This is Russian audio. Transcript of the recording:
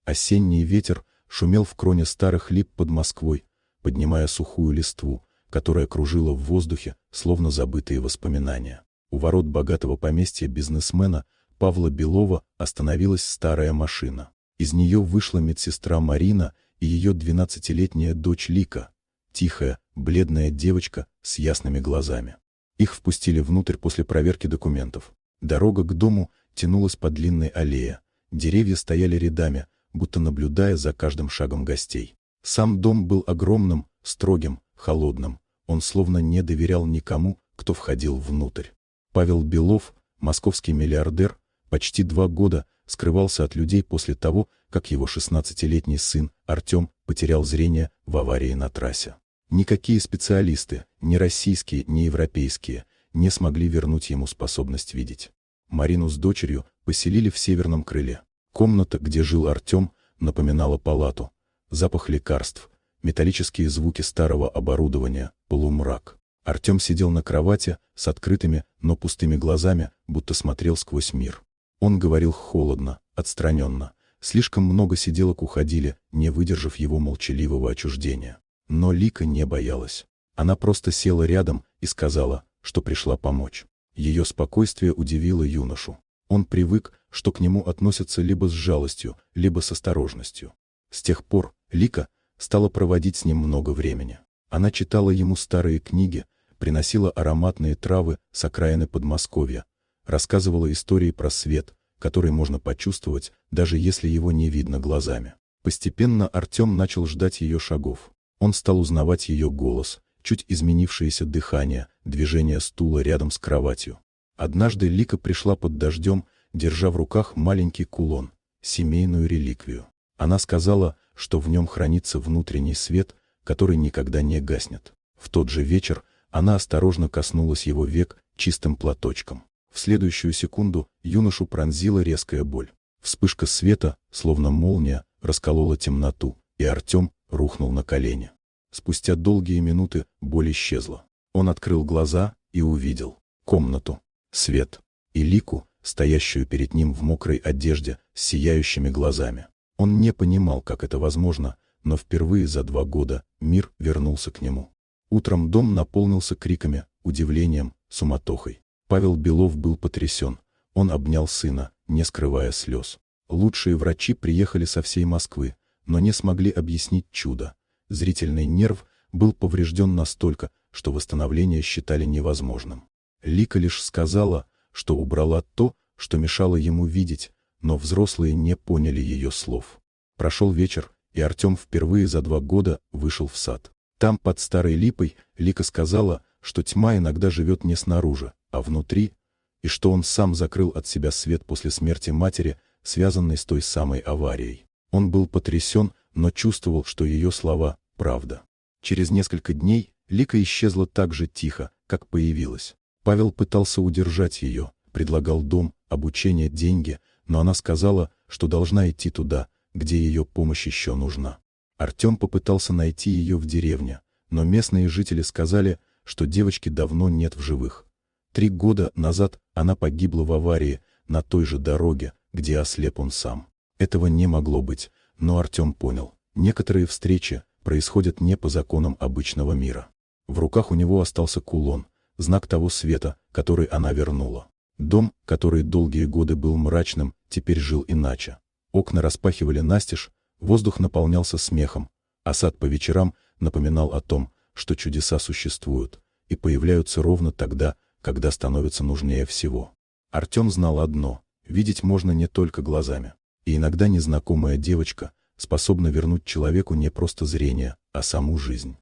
Осенний ветер шумел в кроне старых лип под Москвой, поднимая сухую листву, которая кружила в воздухе, словно забытые воспоминания. У ворот богатого поместья бизнесмена Павла Белова остановилась старая машина. Из нее вышла медсестра Марина и ее 12-летняя дочь Лика, тихая, бледная девочка с ясными глазами. Их впустили внутрь после проверки документов. Дорога к дому тянулась по длинной аллее. Деревья стояли рядами, будто наблюдая за каждым шагом гостей. Сам дом был огромным, строгим, холодным. Он словно не доверял никому, кто входил внутрь. Павел Белов, московский миллиардер, почти 2 года скрывался от людей после того, как его 16-летний сын Артем потерял зрение в аварии на трассе. Никакие специалисты, ни российские, ни европейские, не смогли вернуть ему способность видеть. Марину с дочерью поселили в северном крыле. Комната, где жил Артем, напоминала палату. Запах лекарств, металлические звуки старого оборудования, полумрак. Артем сидел на кровати с открытыми, но пустыми глазами, будто смотрел сквозь мир. Он говорил холодно, отстраненно. Слишком много сиделок уходили, не выдержав его молчаливого отчуждения. Но Лика не боялась. Она просто села рядом и сказала, что пришла помочь. Ее спокойствие удивило юношу. Он привык, что к нему относятся либо с жалостью, либо с осторожностью. С тех пор Лика стала проводить с ним много времени. Она читала ему старые книги, приносила ароматные травы с окраины Подмосковья, рассказывала истории про свет, который можно почувствовать, даже если его не видно глазами. Постепенно Артем начал ждать ее шагов. Он стал узнавать ее голос, чуть изменившееся дыхание, движение стула рядом с кроватью. Однажды Лика пришла под дождем, держа в руках маленький кулон, семейную реликвию. Она сказала, что в нем хранится внутренний свет, который никогда не гаснет. В тот же вечер она осторожно коснулась его век чистым платочком. В следующую секунду юношу пронзила резкая боль. Вспышка света, словно молния, расколола темноту, и Артем рухнул на колени. Спустя долгие минуты боль исчезла. Он открыл глаза и увидел комнату, свет и Лику, стоящую перед ним в мокрой одежде с сияющими глазами. Он не понимал, как это возможно, но впервые за 2 года мир вернулся к нему. Утром дом наполнился криками, удивлением, суматохой. Павел Белов был потрясен. Он обнял сына, не скрывая слез. Лучшие врачи приехали со всей Москвы, но не смогли объяснить чудо. Зрительный нерв был поврежден настолько, что восстановление считали невозможным. Лика лишь сказала, что убрала то, что мешало ему видеть, но взрослые не поняли ее слов. Прошел вечер, и Артем впервые за 2 года вышел в сад. Там, под старой липой, Лика сказала, что тьма иногда живет не снаружи, а внутри, и что он сам закрыл от себя свет после смерти матери, связанной с той самой аварией. Он был потрясен, но чувствовал, что ее слова – правда. Через несколько дней Лика исчезла так же тихо, как появилась. Павел пытался удержать ее, предлагал дом, обучение, деньги, но она сказала, что должна идти туда, где ее помощь еще нужна. Артем попытался найти ее в деревне, но местные жители сказали, что девочки давно нет в живых. 3 года назад она погибла в аварии на той же дороге, где ослеп он сам. Этого не могло быть, но Артем понял, некоторые встречи происходят не по законам обычного мира. В руках у него остался кулон, знак того света, который она вернула. Дом, который долгие годы был мрачным, теперь жил иначе. Окна распахивали настежь, воздух наполнялся смехом, а сад по вечерам напоминал о том, что чудеса существуют и появляются ровно тогда, когда становятся нужнее всего. Артем знал одно – видеть можно не только глазами. И иногда незнакомая девочка способна вернуть человеку не просто зрение, а саму жизнь.